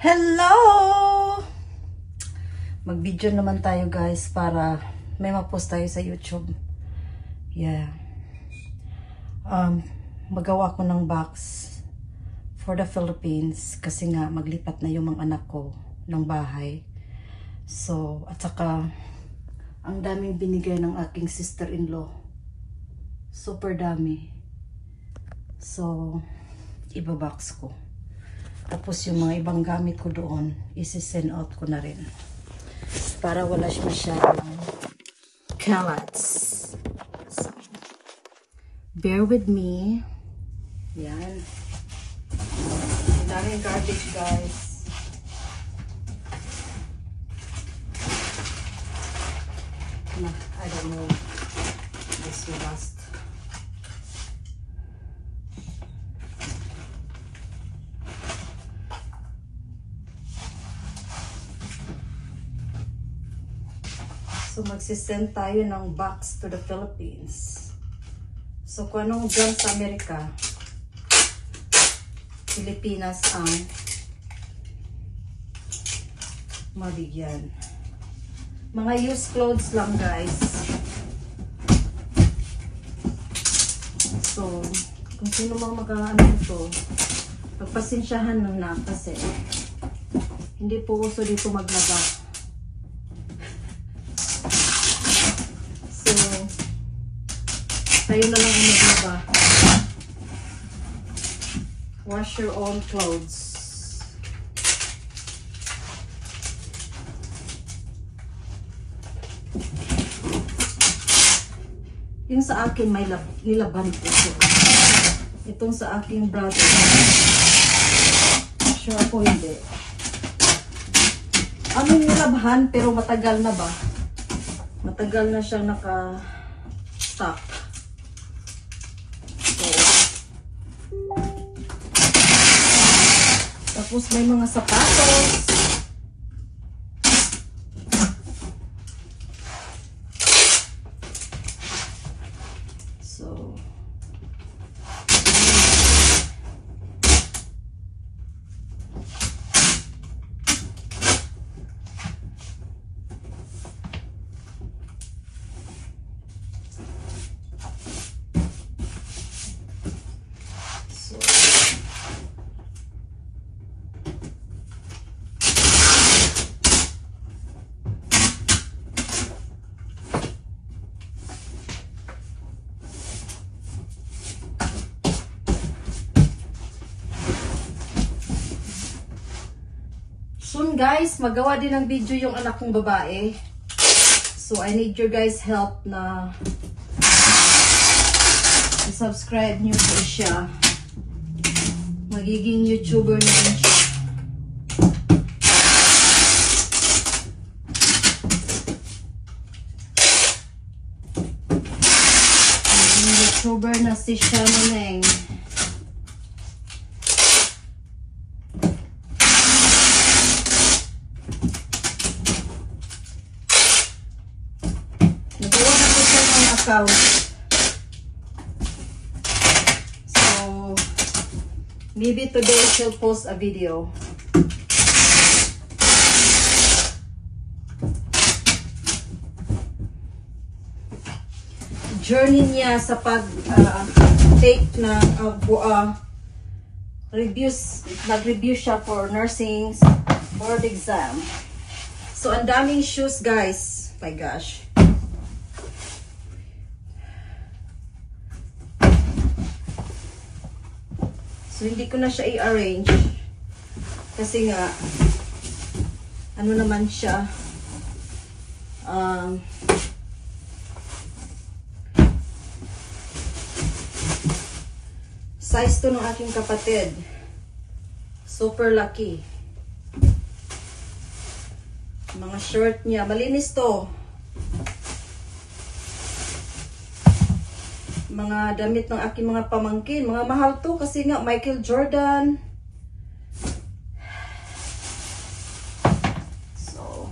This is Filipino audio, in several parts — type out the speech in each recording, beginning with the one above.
Hello! Mag-video naman tayo guys para may ma-post tayo sa YouTube. Yeah. Magawa ko ng box for the Philippines kasi nga maglipat na yung mga anak ko ng bahay. So, at saka ang daming binigay ng aking sister-in-law. Super dami. So, ibabox ko. Tapos yung mga ibang gamit ko doon, isi-send out ko na rin. Para wala siya masyadong kalats. So, bear with me. Yan. Ang daming garbage guys. I don't know. This will last. So, magsisend tayo ng box to the Philippines. So, kung anong dyan sa Amerika, Pilipinas ang mabigyan. Mga used clothes lang, guys. So, kung sino mang mag-ano ito, pagpasensyahan lang na kasi hindi po uso dito maglaba. Tayo na lang ang maglaba. Wash your own clothes. Yung sa akin may nilaban ko. Itong sa aking brother. Sure ako hindi. Aming nilabhan pero matagal na ba? Matagal na siyang naka-stock. Tapos may mga sapatos. So, soon guys, magawa din ng video yung anak kong babae. So I need your guys help na i-subscribe nyo po siya. Magiging YouTuber na rin siya. Magiging YouTuber na si Shamaneng. So, maybe today she'll post a video. Journey niya sa pag-take na reviews, nag-review siya for nursing board exam. So, ang daming shoes guys. My gosh. So, hindi ko na siya i-arrange. Kasi nga, ano naman siya, size to ng aking kapatid. Super lucky. Mga short niya. Malinis to. Mga damit ng aking mga pamangkin. Mga mahal to kasi nga Michael Jordan. So,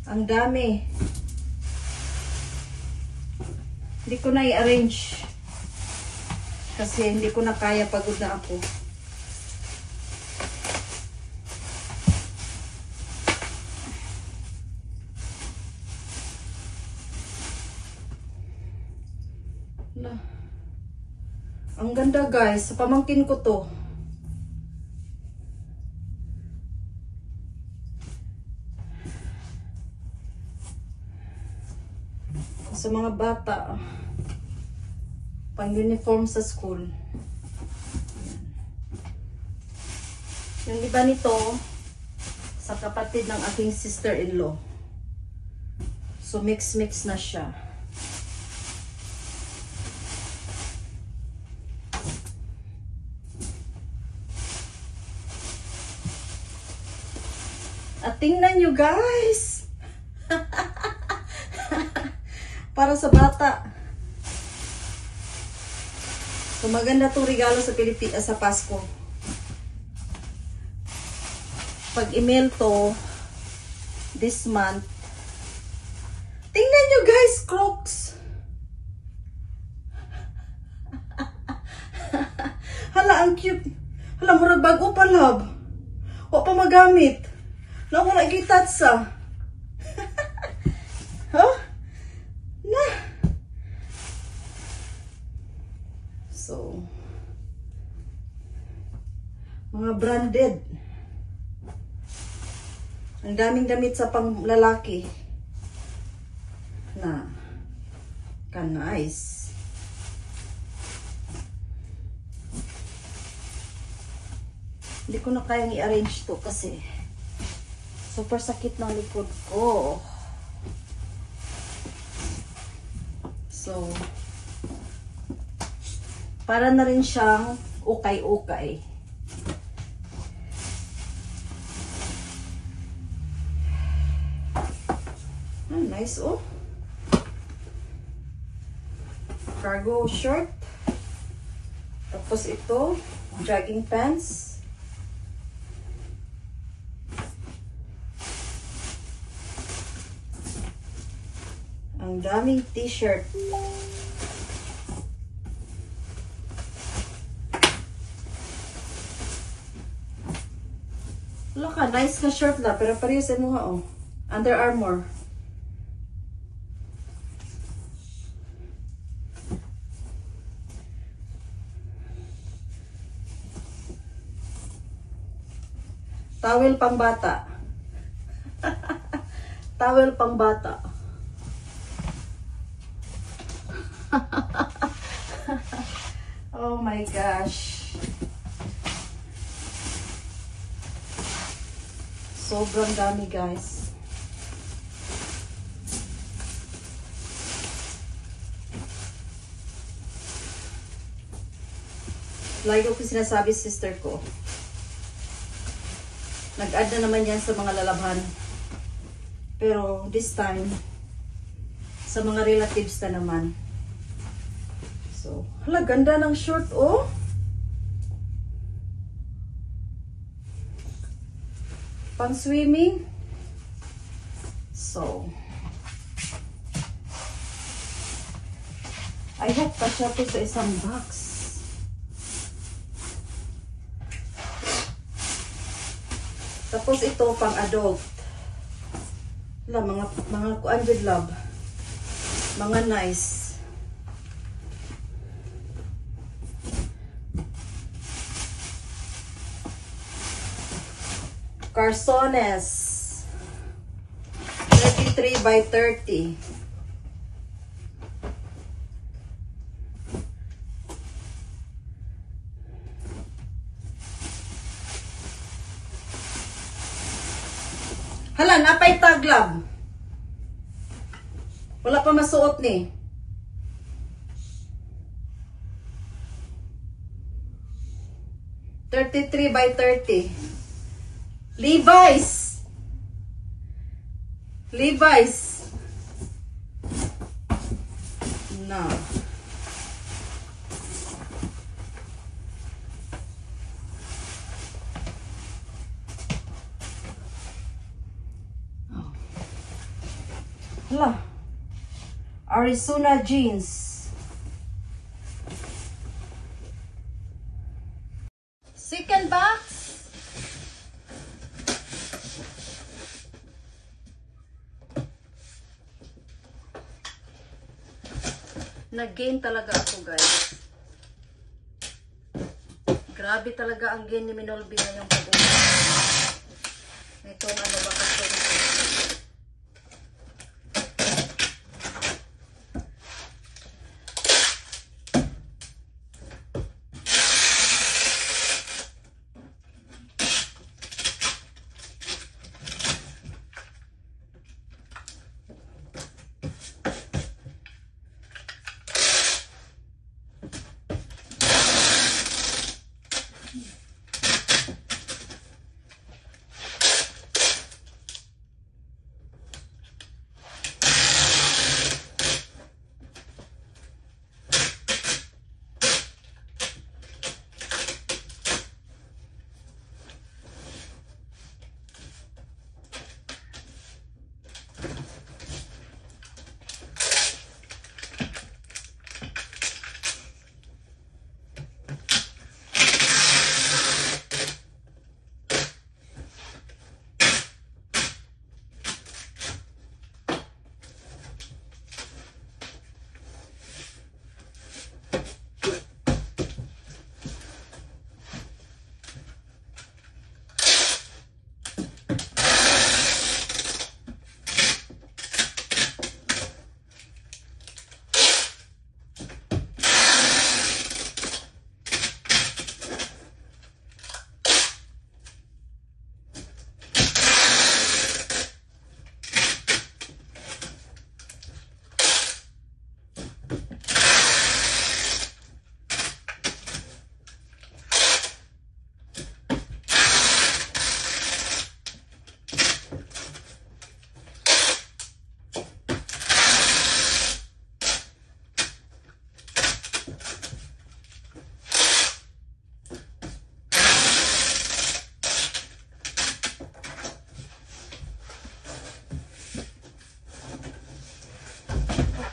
ang dami. Hindi ko na i-arrange. Kasi hindi ko na kaya, pagod na ako. Hala. Ang ganda guys. Sa pamangkin ko to. Sa mga bata. Pang uniform sa school. Yung iba nito, sa kapatid ng aking sister-in-law. So mix-mix na siya. At tingnan nyo guys. Para sa bata. So maganda tong regalo sa Pilipinas sa Pasko. Pag email to this month. Tingnan nyo guys, Crocs. Hala, ang cute. Hala, murag bago pa, love. O pa magamit. Na wala gitatsa. Huh? Na. So, mga branded. Ang daming damit sa panglalaki. Na nice. Hindi ko na kayang i-arrange to kasi super sakit ng likod ko. So, para na rin siyang ukay-ukay. Nice, oh. Cargo short. Tapos ito, jogging pants. Ang daming t-shirt. Wala ka, nice ka shirt na, pero parehas mo ha, oh. Under Armour. Towel pang bata. Towel pang bata. Oh my gosh. Sobrang dami, guys. Lagi ko sinasabi, sister ko. Nag-add na naman yan sa mga lalabhan. Pero this time, sa mga relatives na naman. So, hala, ganda ng short, oh. Pang swimming. So, I hope kasya to sa isang box. Tapos ito pang adult. Wala, mga kuan with love. Mga nice. Carsones. 33 by 30. Hala, napay taglab. Wala pa masuot ni. $33 by 30. Levi's. Levi's. No. Hala. Arizona jeans. Second box. nag-gain talaga ako, guys. Grabe talaga ang gain ni Minolby ngayong pag-uwi. Itong ano ba kasi ito.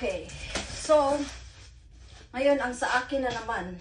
Okay. So, ngayon ang sa akin na naman.